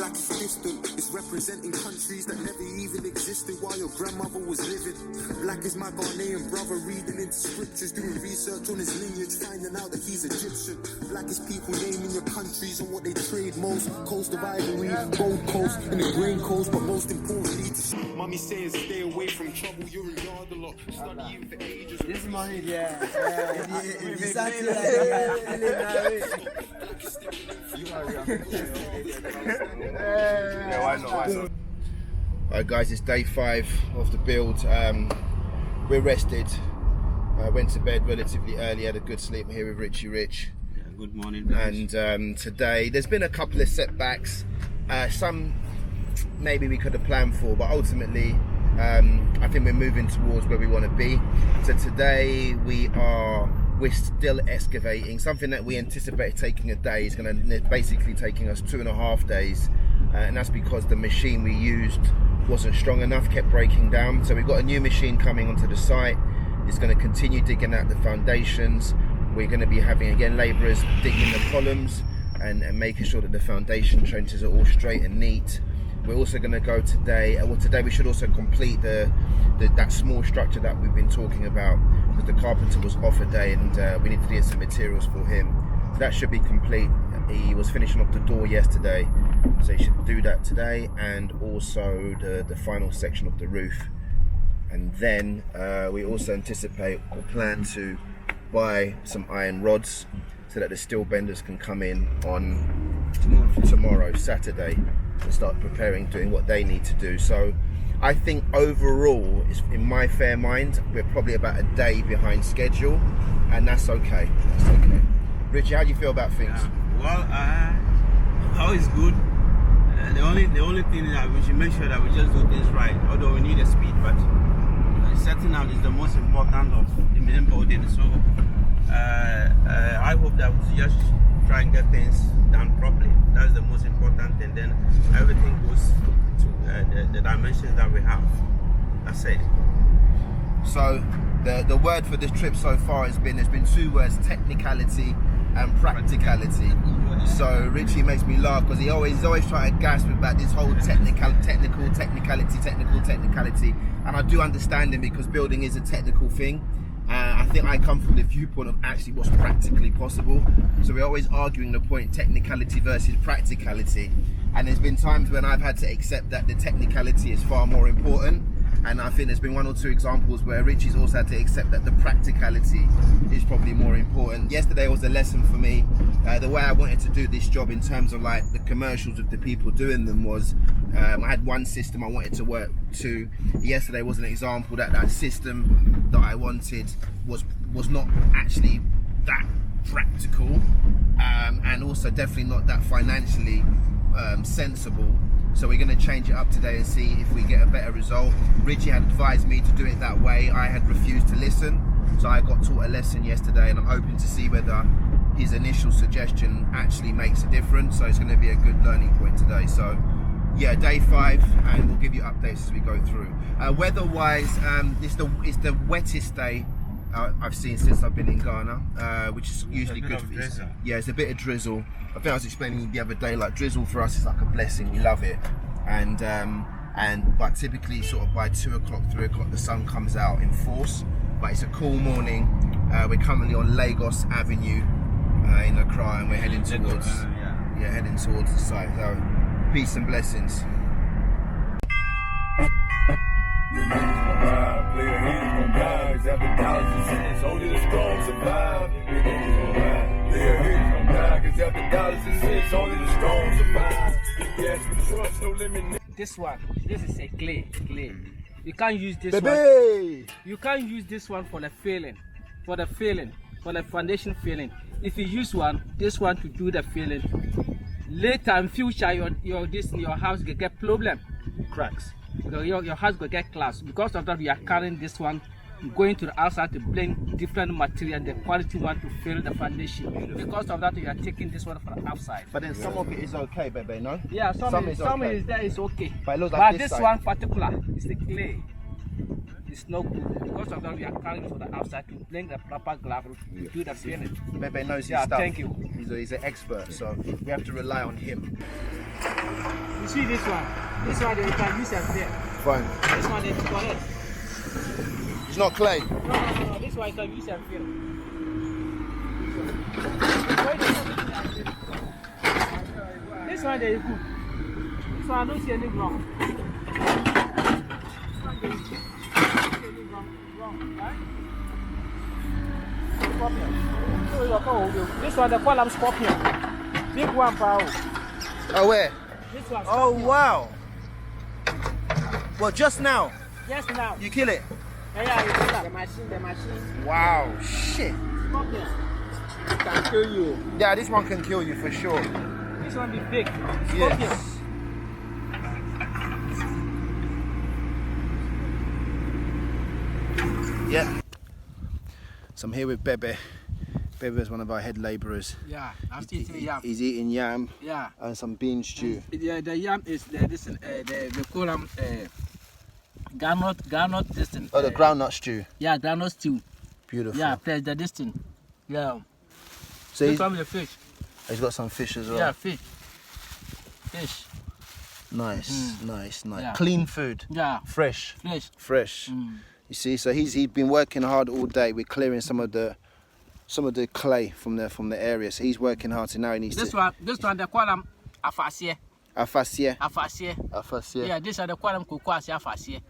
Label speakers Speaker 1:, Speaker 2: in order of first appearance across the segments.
Speaker 1: Black is distant, it's representing countries that never even existed while your grandmother was living. Black is my Ghanaian brother reading into scriptures, doing research on his lineage, finding out that he's Egyptian. Black is people naming your countries and what they trade most. Coast of Ivory, Gold Coast, and the Grain Coast, but most importantly, Mummy saying stay away from trouble, you're in yard a lot, studying for ages.
Speaker 2: This is my yeah.
Speaker 3: Yeah, why not? Alright guys, it's day 5 of the build. We're rested. Went to bed relatively early, had a good sleep. I'm here with Richie Rich.
Speaker 2: Yeah, good morning guys.
Speaker 3: And today there's been a couple of setbacks. Some maybe we could have planned for, but ultimately I think we're moving towards where we want to be. So today we're still excavating. Something that we anticipate taking a day is going to basically taking us 2.5 days, and that's because the machine we used wasn't strong enough, kept breaking down. So we've got a new machine coming onto the site. It's going to continue digging out the foundations. We're going to be having again labourers digging the columns and making sure that the foundation trenches are all straight and neat. We're also going to go today, well today we should also complete that small structure that we've been talking about, because the carpenter was off a day and we need to get some materials for him. So that should be complete. He was finishing off the door yesterday, so he should do that today, and also the final section of the roof. And then we also anticipate or plan to buy some iron rods so that the steel benders can come in on tomorrow, Saturday, and start preparing, doing what they need to do. So I think overall, in my fair mind, we're probably about a day behind schedule, and that's okay. That's okay. Richie, how do you feel about things?
Speaker 2: Well, how is good. The only thing is that we should make sure that we just do things right. Although we need a speed, but setting out is the most important of the main building. So I hope that we just try and get things done properly. That's the most important thing. Then everything goes to the dimensions that we have. That's it.
Speaker 3: So the word for this trip so far has been, there's been 2 words: technicality and practicality. So Richie makes me laugh because he's always trying to gasp about this whole technicality, and I do understand him because building is a technical thing. I think I come from the viewpoint of actually what's practically possible. So we're always arguing the point technicality versus practicality, and there's been times when I've had to accept that the technicality is far more important. And I think there's been 1 or 2 examples where Richie's also had to accept that the practicality is probably more important. Yesterday was a lesson for me. The way I wanted to do this job in terms of like the commercials of the people doing them was, I had one system I wanted to work to. Yesterday was an example that that system that I wanted was not actually that practical, and also definitely not that financially sensible. So we're going to change it up today and see if we get a better result. Richie had advised me to do it that way. I had refused to listen, so I got taught a lesson yesterday, and I'm hoping to see whether his initial suggestion actually makes a difference. So it's going to be a good learning point today. So yeah, day 5, and we'll give you updates as we go through. Weather-wise, it's the wettest day I've seen since I've been in Ghana, which is usually good. Yeah, it's a bit of drizzle. I think I was explaining the other day, like drizzle for us is like a blessing. We love it, but typically sort of by 2 o'clock, 3 o'clock, the sun comes out in force. But it's a cool morning. We're currently on Lagos Avenue in Accra, and we're heading towards heading towards the site. So peace and blessings.
Speaker 4: This is a clay. You can't use this
Speaker 3: Baby!
Speaker 4: one. You can't use this one for the foundation filling. If you use this one to do the filling, later in future your house will get problem, cracks. Your house will get collapsed. Because of that, we are carrying this one, going to the outside to blend different material, the quality one to fill the foundation. Because of that, we are taking this one from the outside.
Speaker 3: But then some of it is okay, baby, no?
Speaker 4: Yeah, some is okay. Is okay.
Speaker 3: But it looks like
Speaker 4: this
Speaker 3: side.
Speaker 4: one particular is the clay. It's no good. Because of that, we are carrying from the outside to blend the proper gravel to do the filling.
Speaker 3: Bebe knows his stuff.
Speaker 4: Thank you.
Speaker 3: He's an expert, so we have to rely on him.
Speaker 4: see this one. This one you can use as there.
Speaker 3: Fine.
Speaker 4: This one is correct.
Speaker 3: It's not clay.
Speaker 4: No. This one you can use as fill. This one there is good. This one I don't see any wrong. This one they call them scorpion. Big one power.
Speaker 3: Oh, where?
Speaker 4: This one.
Speaker 3: Oh,
Speaker 4: Scorpion.
Speaker 3: wow. Well, just now,
Speaker 4: Just now.
Speaker 3: you kill it.
Speaker 4: Yeah, you see the machine.
Speaker 3: Wow, shit.
Speaker 4: Scorpion. It can kill you.
Speaker 3: Yeah, this one can kill you for sure.
Speaker 4: This one be big. Scorpion.
Speaker 3: Yes. Yeah. So I'm here with Bebe. Bebe is one of our head labourers.
Speaker 4: Yeah, I'm still eating yam.
Speaker 3: He's eating yam
Speaker 4: Yeah.
Speaker 3: and some bean stew.
Speaker 4: Yeah, the yam is this they call them groundnut this thing.
Speaker 3: Oh, the groundnut stew.
Speaker 4: Yeah, groundnut stew.
Speaker 3: Beautiful.
Speaker 4: Yeah, plus the this thing. Yeah.
Speaker 3: So
Speaker 4: This one with the fish.
Speaker 3: he's got some fish as well.
Speaker 4: Yeah, fish. Fish.
Speaker 3: Nice, nice.
Speaker 4: Yeah.
Speaker 3: Clean food.
Speaker 4: Yeah,
Speaker 3: Fresh.
Speaker 4: fish.
Speaker 3: You see, so he'd been working hard all day. We're clearing some of the clay from the area. So he's working hard. So now he needs
Speaker 4: This
Speaker 3: to.
Speaker 4: one they call them afasie.
Speaker 3: Afasie.
Speaker 4: Yeah, this one they call them kokwasi afasie.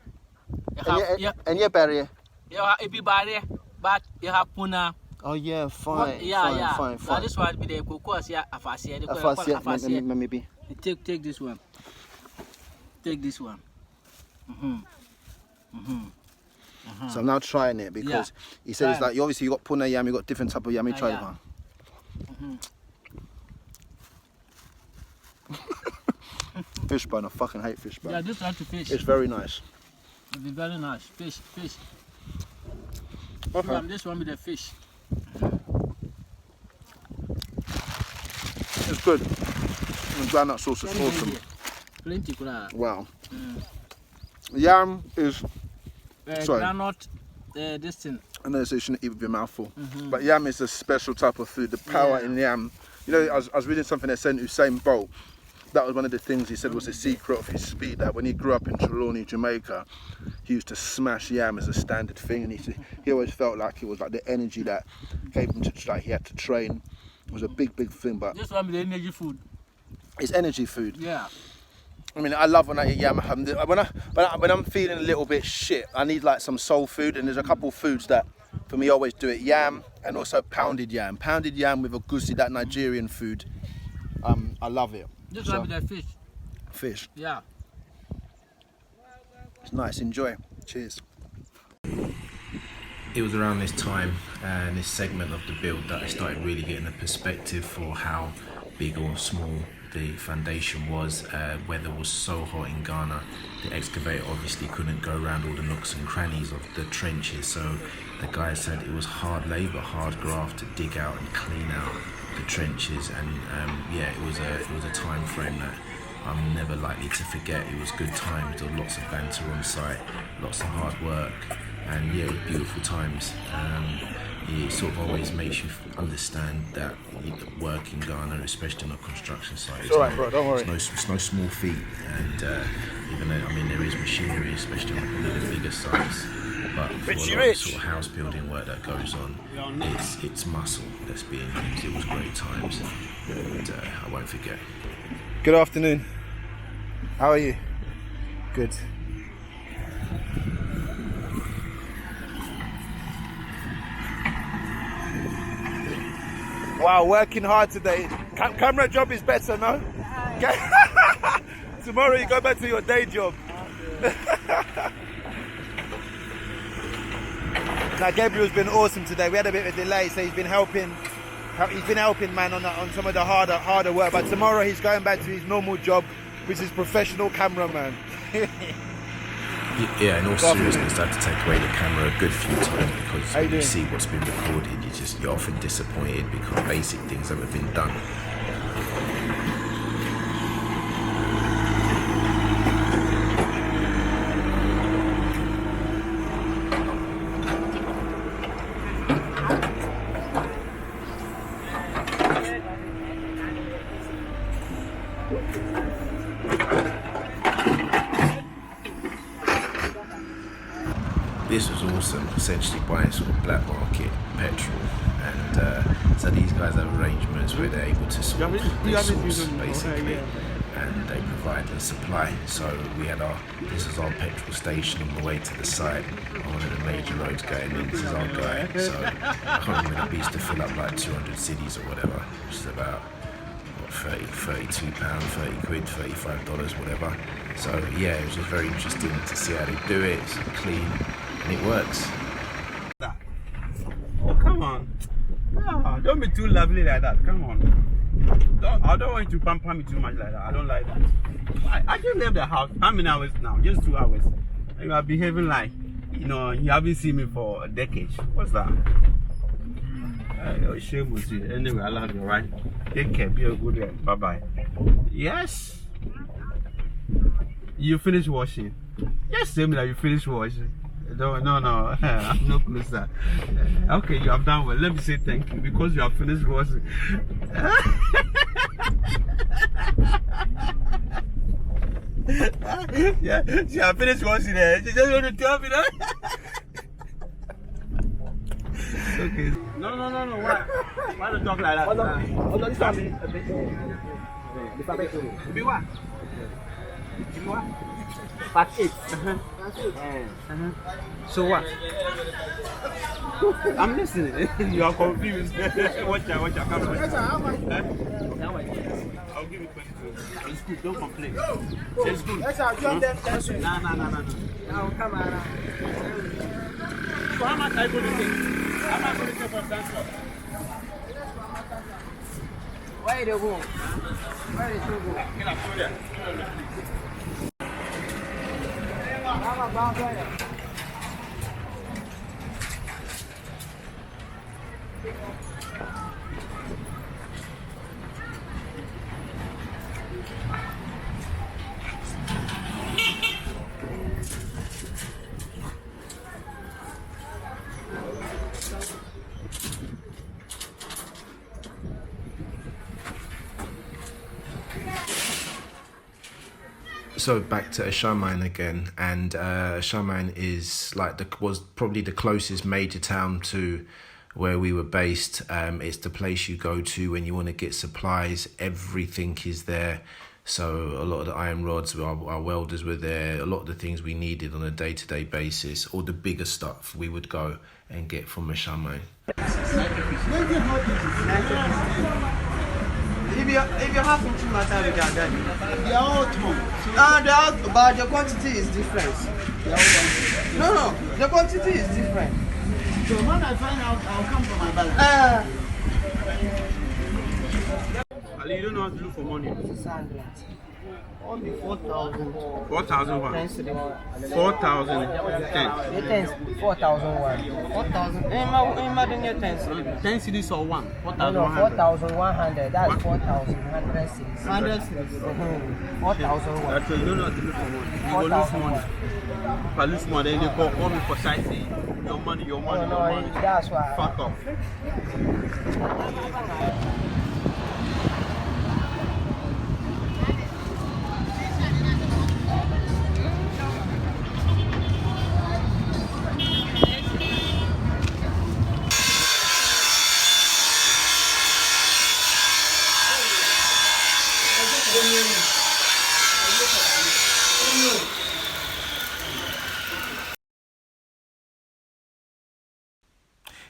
Speaker 3: And your barrier.
Speaker 4: You have a big barrier, but you have puna.
Speaker 3: Oh yeah, fine.
Speaker 4: Fine.
Speaker 3: Fine.
Speaker 4: This one be the kokwasi afasie. They call it
Speaker 3: Afasie, maybe.
Speaker 4: Take this one. Take this one.
Speaker 3: So I'm now trying it because he said it's like obviously you got puna yam, you got different type of yam. You try it, man. Fish bun, I fucking hate fish bun.
Speaker 4: Yeah, this one to fish.
Speaker 3: It's very nice.
Speaker 4: It'll be very nice. Fish.
Speaker 3: Okay.
Speaker 4: This one with the fish.
Speaker 3: It's good. The groundnut sauce is awesome.
Speaker 4: Plenty kula.
Speaker 3: Wow. Yam is. Sorry.
Speaker 4: Groundnut, this thing.
Speaker 3: I know you shouldn't eat with your mouth full, but yam is a special type of food. The power in yam. You know, I was reading something that said Usain Bolt. That was one of the things he said was the secret of his speed. That when he grew up in Trelawney, Jamaica, he used to smash yam as a standard thing, and he always felt like it was like the energy that gave him to like he had to train. It was a big thing, but
Speaker 4: This one with the energy food.
Speaker 3: it's energy food.
Speaker 4: Yeah.
Speaker 3: I mean, I love when I eat yam. When I'm feeling a little bit shit, I need like some soul food, and there's a couple of foods that, for me, always do it. Yam and also pounded yam. Pounded yam with egusi, that Nigerian food. I love it.
Speaker 4: This one with the fish.
Speaker 3: Fish.
Speaker 4: Yeah.
Speaker 3: It's nice. Enjoy. Cheers.
Speaker 5: It was around this time and this segment of the build that I started really getting a perspective for how big or small the foundation was. Weather was so hot in Ghana, the excavator obviously couldn't go around all the nooks and crannies of the trenches, so the guys said it was hard labour, hard graft to dig out and clean out the trenches, and yeah, it was a time frame that I'm never likely to forget. It was good times, there was lots of banter on site, lots of hard work, and yeah, it was beautiful times. It sort of always makes you understand that work in Ghana, especially on a construction site,
Speaker 3: It's alright, bro, don't worry.
Speaker 5: it's no small feat, and even though, I mean, there is machinery, especially on the bigger sites, but for
Speaker 3: Richie,
Speaker 5: a lot of
Speaker 3: Rich.
Speaker 5: sort of house building work that goes on, it's muscle that's being used. It was great times, and I won't forget.
Speaker 3: Good afternoon. How are you? Good. Wow, working hard today. Camera job is better, no? Tomorrow you go back to your day job. Now Gabriel's been awesome today. We had a bit of a delay, so he's been helping man on some of the harder work. But tomorrow he's going back to his normal job, which is professional cameraman.
Speaker 5: Yeah, in all seriousness, I had to take away the camera a good few times because when you see what's been recorded, you're often disappointed because basic things haven't been done. this was awesome, essentially buying sort of black market petrol, and so these guys have arrangements where they're able to sort of source basically, and they provide the supply. So we had this is our petrol station on the way to the site on one of the major roads going in. This is our guy. So I can't remember, we used to fill up like 200 cities or whatever, which is about what, 32 pounds, 30 quid, $35, whatever. So yeah, it was just very interesting to see how they do it. It's clean and it works.
Speaker 2: Oh, come on. No, don't be too lovely like that. Come on. I don't want you to pamper me too much like that. I don't like that. I just left the house. How many hours now? Just 2 hours. And you are behaving like, you know, you haven't seen me for a decade. What's that? Shame with you. Anyway, I love you, right? Take care. Be a good one. Bye-bye. Yes. You finished washing. Just say me that you finished washing. No, I'm no closer. Okay, you have done well. Let me say thank you because you have finished washing. Yeah, she have finished washing there. She just want to tell me that. Okay. No. Why? Why don't talk like that? Hold on, this time. Be what? Part 8. So what? I'm listening. You are confused. Watch out, come on. I'll give you 22. It's good, don't complain. It's good. No. Now come on. So how much are you going to take? How much are you going to take for transport? Where do you go? Where do you go? Get up there.
Speaker 5: So back to Excavation again, and Excavation is was probably the closest major town to where we were based. It's the place you go to when you want to get supplies. Everything is there. So a lot of the iron rods, our welders were there. A lot of the things we needed on a day-to-day basis, all the bigger stuff we would go and get from Excavation.
Speaker 6: If you have too much time, we can get it. They are all two. But the quantity is different. No, the quantity is different. So when I find out, I'll come for my balance.
Speaker 2: Ali, you don't know how to look for money.
Speaker 6: Only 4,000.
Speaker 2: 4,000 4,000 10.
Speaker 6: 4,001. 4,000. Imagine your 10
Speaker 2: 10 cities or one?
Speaker 6: 4,100. That's 4,100 cities. 100 cities. 4,001.
Speaker 2: That's why you don't know how to look for money. You will lose money. If I lose money, then they call me for sightseeing. Your money.
Speaker 6: No, that's why.
Speaker 2: Fuck off.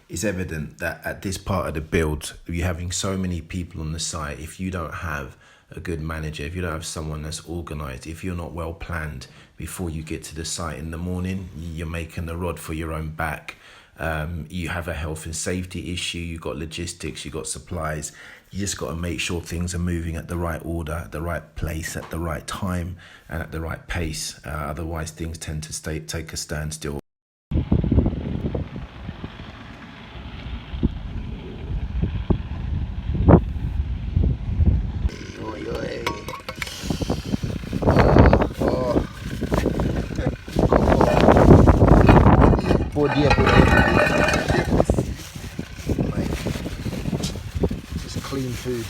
Speaker 5: It's evident that at this part of the build, you're having so many people on the site. If you don't have a good manager, if you don't have someone that's organized, if you're not well planned before you get to the site in the morning, you're making the rod for your own back. You have a health and safety issue, you've got logistics, you've got supplies. You just got to make sure things are moving at the right order, at the right place, at the right time, and at the right pace. Otherwise, things tend to take a standstill.
Speaker 3: Just clean food.